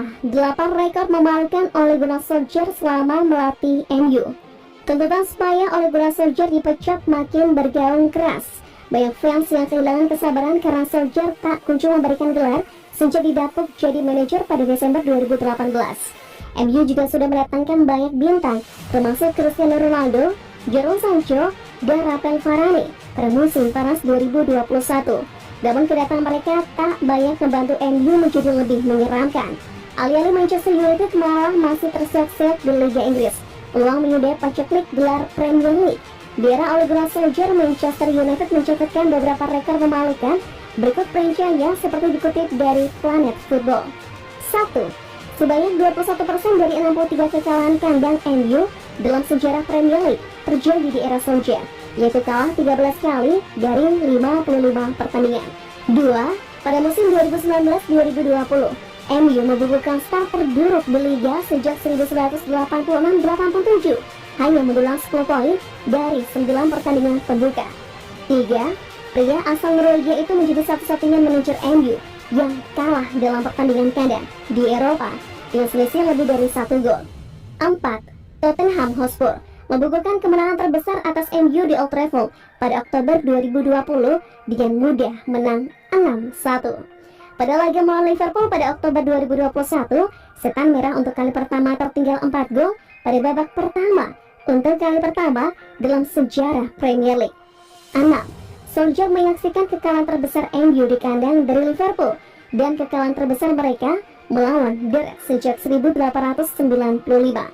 Pecah 8 rekor memalukan Ole Gunnar Solskjaer selama melatih MU. Tuntutan supaya Ole Gunnar Solskjaer dipecat makin bergaung keras. Banyak fans yang kehilangan kesabaran karena Solskjaer tak kunjung memberikan gelar sejak didapuk jadi manajer pada Desember 2018. MU juga sudah mendatangkan banyak bintang, termasuk Cristiano Ronaldo, Jadon Sancho, dan Rafael Varane pada musim panas 2021. Namun kedatangan mereka tak banyak membantu MU menjadi lebih menyeramkan. Alih-alih Manchester United malah masih terseok-seok di Liga Inggris, peluang menyedot paceklik gelar Premier League. Di era Ole Gunnar Solskjaer, Manchester United mencatatkan beberapa rekor memalukan. Berikut perinciannya seperti dikutip dari Planet Football. 1. Sebanyak 21% dari 63 kekalahan kandang MU dalam sejarah Premier League terjadi di era Solskjaer, yaitu kalah 13 kali dari 55 pertandingan. 2. Pada musim 2019-2020, MU membukukan start terburuk di Liga sejak 1986-87, hanya mendulang 10 poin dari 9 pertandingan pembuka. 3. Pria asal Norwegia itu menjadi satu-satunya manajer MU yang kalah dalam pertandingan kandang di Eropa dengan selisih lebih dari 1 gol. 4. Tottenham Hotspur membukukan kemenangan terbesar atas MU di Old Trafford pada Oktober 2020 dengan mudah menang 6-1. Pada laga melawan Liverpool pada Oktober 2021, Setan Merah untuk kali pertama tertinggal 4 gol pada babak pertama untuk kali pertama dalam sejarah Premier League. 6. Solskjaer menyaksikan kekalahan terbesar MU di kandang dari Liverpool dan kekalahan terbesar mereka melawan The Reds sejak 1895.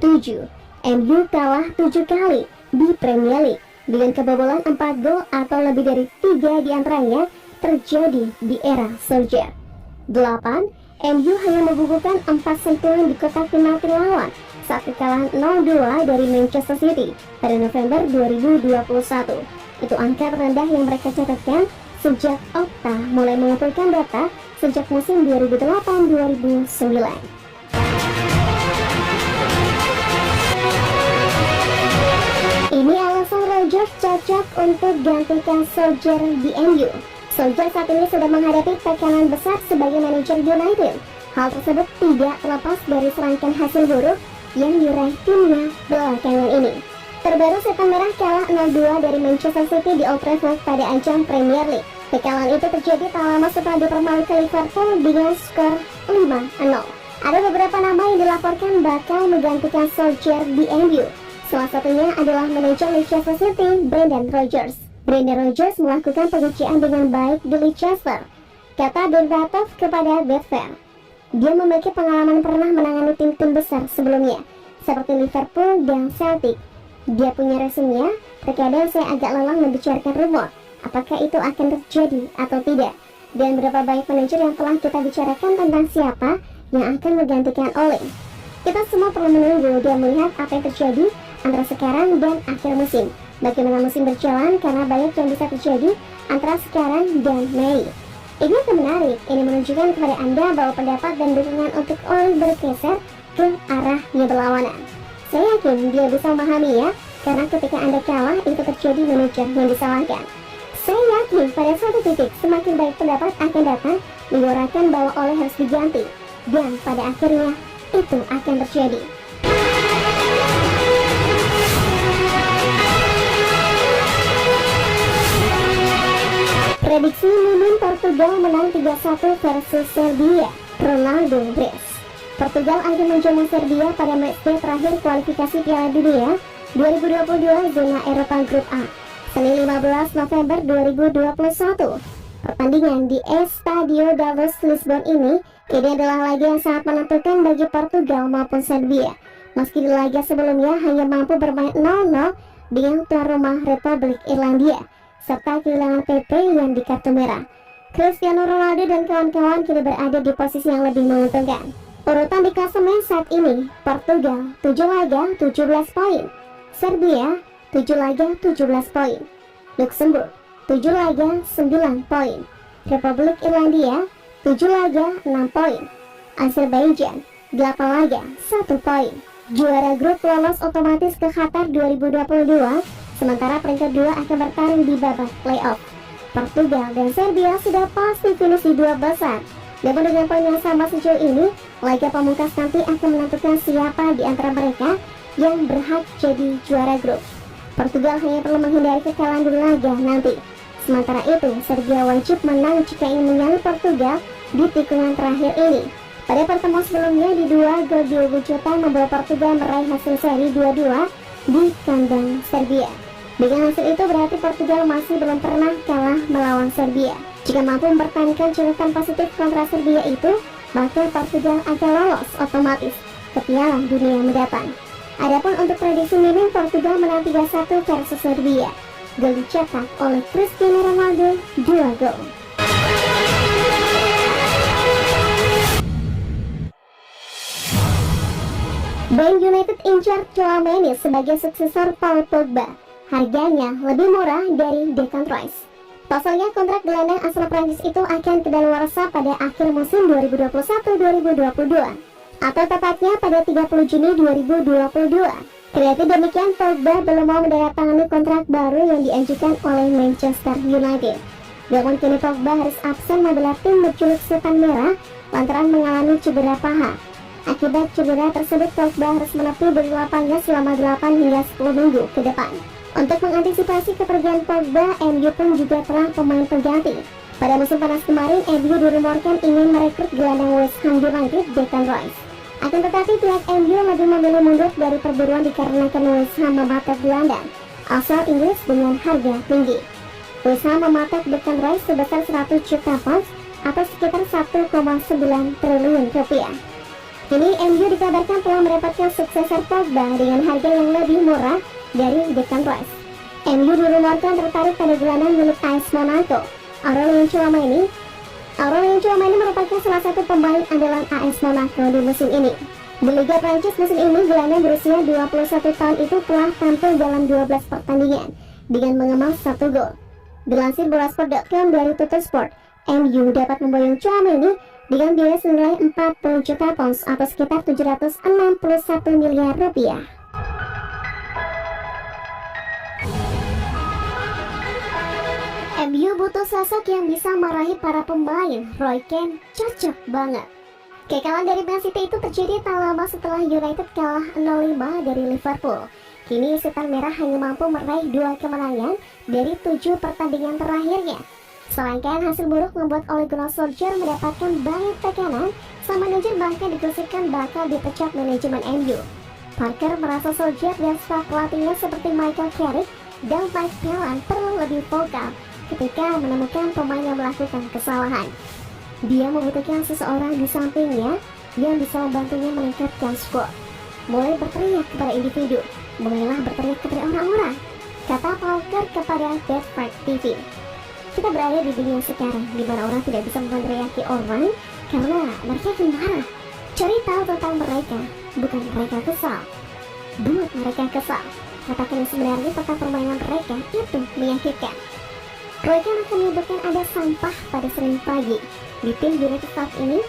7. MU kalah 7 kali di Premier League dengan kebobolan 4 gol atau lebih dari 3 diantaranya terjadi di era Solskjaer. 8. MU hanya membukukan 4 sentuhan di kotak penalti lawan saat kekalahan 0-2 dari Manchester City pada November 2021. Itu angka terendah yang mereka catatkan sejak Opta mulai mengumpulkan data sejak musim 2008-2009. Ini alasan Rodgers cocok untuk gantikan Solskjaer di MU. Solskjaer saat ini sudah menghadapi tekanan besar sebagai manajer United. Hal tersebut tidak terlepas dari serangkaian hasil buruk yang diraih timnya belakangan ini. Terbaru, Setan Merah kalah 0-2 dari Manchester City di Old Trafford pada ajang Premier League. Kekalahan itu terjadi tak lama setelah dipermalukan Liverpool dengan skor 5-0. Ada beberapa nama yang dilaporkan bakal menggantikan Solskjaer di MU. Salah satunya adalah manajer Leicester City, Brendan Rodgers. Brendan Rodgers melakukan pengucian dengan baik di Leicester, kata Berbatov kepada Betfair. Dia memiliki pengalaman pernah menangani tim-tim besar sebelumnya, seperti Liverpool dan Celtic. Dia punya resume, terkadang saya agak lelah membicarakan rumor, apakah itu akan terjadi atau tidak, dan berapa banyak manajer yang telah kita bicarakan tentang siapa yang akan menggantikan Ole. Kita semua perlu menunggu dan melihat apa yang terjadi antara sekarang dan akhir musim. Bagaimana musim berjalan, karena banyak yang bisa terjadi antara sekarang dan Mei. Ini akan menarik, ini menunjukkan kepada Anda bahwa pendapat dan dukungan untuk Ole bergeser ke arah yang berlawanan. Saya yakin dia bisa memahaminya, karena ketika Anda kalah, itu terjadi manajer yang disalahkan. Saya yakin pada suatu titik, semakin baik pendapat akan datang menyuarakan bahwa Ole harus diganti, dan pada akhirnya, itu akan terjadi. Prediksi Mimin Portugal menang 3-1 versus Serbia. Ronaldo Bres. Portugal akan menjamu Serbia pada matchday terakhir kualifikasi Piala Dunia 2022 zona Eropa Grup A, Senin 15 November 2021. Pertandingan di Estadio da Luz Lisbon ini adalah laga yang sangat menentukan bagi Portugal maupun Serbia. Meski di laga sebelumnya hanya mampu bermain 0-0 dengan tuan rumah Republik Irlandia, serta kehilangan PP yang di kartu merah. Cristiano Ronaldo dan kawan-kawan kini berada di posisi yang lebih menguntungkan. Urutan di klasemen saat ini, Portugal 7 laga 17 poin, Serbia 7 laga 17 poin, Luxembourg 7 laga 9 poin, Republik Irlandia 7 laga 6 poin, Azerbaijan 8 laga 1 poin. Juara grup lolos otomatis ke Qatar 2022, sementara peringkat 2 akan bertarung di babak playoff. Portugal dan Serbia sudah pasti finish di 2 besar. Namun dengan poin yang sama sejauh ini, laga pamungkas nanti akan menentukan siapa di antara mereka yang berhak jadi juara grup. Portugal hanya perlu menghindari kekalahan di laga nanti. Sementara itu, Serbia wajib menang jika ingin menyalip Portugal di tikungan terakhir ini. Pada pertemuan sebelumnya di 2 gol diwujudkan membawa Portugal meraih hasil seri 2-2 di kandang Serbia. Dengan hasil itu berarti Portugal masih belum pernah kalah melawan Serbia. Jika mampu mempertahankan catatan positif kontra Serbia itu, maka Portugal akan lolos otomatis ke Piala Dunia mendatang. Adapun untuk prediksi minim, Portugal menang 3-1 versus Serbia. Gol dicetak oleh Cristiano Ronaldo, 2 gol. Man United incar Tchouaméni sebagai suksesor Paul Pogba. Harganya lebih murah dari Declan Rice. Pasalnya kontrak gelandang asal Prancis itu akan kadaluarsa pada akhir musim 2021-2022. Atau tepatnya pada 30 Juni 2022. Kendati demikian, Pogba belum mau menandatangani kontrak baru yang diajukan oleh Manchester United. Namun kini Pogba harus absen membela tim berjuluk Setan Merah lantaran mengalami cedera paha. Akibat cedera tersebut, Pogba harus menepi dari lapangan selama 8 hingga 10 minggu ke depan. Untuk mengantisipasi kepergian Pogba, MU pun juga telah pemain pengganti. Pada musim panas kemarin, MU dirumorkan ingin merekrut gelandang West Ham United, Declan Rice. Akan tetapi pihak MU lebih memilih mundur dari perburuan dikarenakan West Ham mematok gelandang asal Inggris dengan harga tinggi. West Ham mematok Declan Rice sebesar 100 juta pounds atau sekitar 1,9 triliun rupiah. Kini MU dikabarkan telah mendapatkan suksesor Pogba dengan harga yang lebih murah dari Declan Rice. MU dirumorkan tertarik pada gelandang milik AS Monaco, Aurelien Tchouaméni. Aurelien Tchouaméni merupakan salah satu pemain andalan AS Monaco di musim ini. Di Liga Prancis musim ini, gelandang berusia 21 tahun itu telah tampil dalam 12 pertandingan dengan mengemas 1 gol. Dilansir Bolasport.com dari Tuttosport, MU dapat memboyong Tchouaméni dengan biaya senilai 40 juta pounds atau sekitar 761 miliar rupiah. MU butuh sosok yang bisa meraih para pemain. Roy Keane cocok banget. Kekalahan dari Man City itu terjadi tak lama setelah United kalah 0-5 dari Liverpool. Kini Setan Merah hanya mampu meraih 2 kemenangan dari 7 pertandingan terakhirnya. Serangkaian hasil buruk membuat Ole Gunnar Solskjaer mendapatkan banyak tekanan, sang manajer bahkan digosipkan bakal dipecat manajemen MU. Parker merasa Solskjaer dan staf pelatihnya seperti Michael Carrick dan Mike Phelan perlu lebih vokal ketika menemukan pemain yang melakukan kesalahan. Dia membutuhkan seseorang di sampingnya yang bisa membantunya meningkatkan skor. Mulai berteriak kepada individu, mulailah berteriak kepada orang-orang, kata Parker kepada Dead Flag TV. Kita berada di dunia sekarang di mana orang tidak bisa meneriaki orang karena mereka akan marah. Cari tahu tentang mereka, bukan mereka kesal. Buat mereka kesal. Katakan yang sebenarnya tentang permainan mereka itu menyakitkan. Roy Keane akan menyebutkan ada sampah pada Senin pagi. Di tim United saat ini,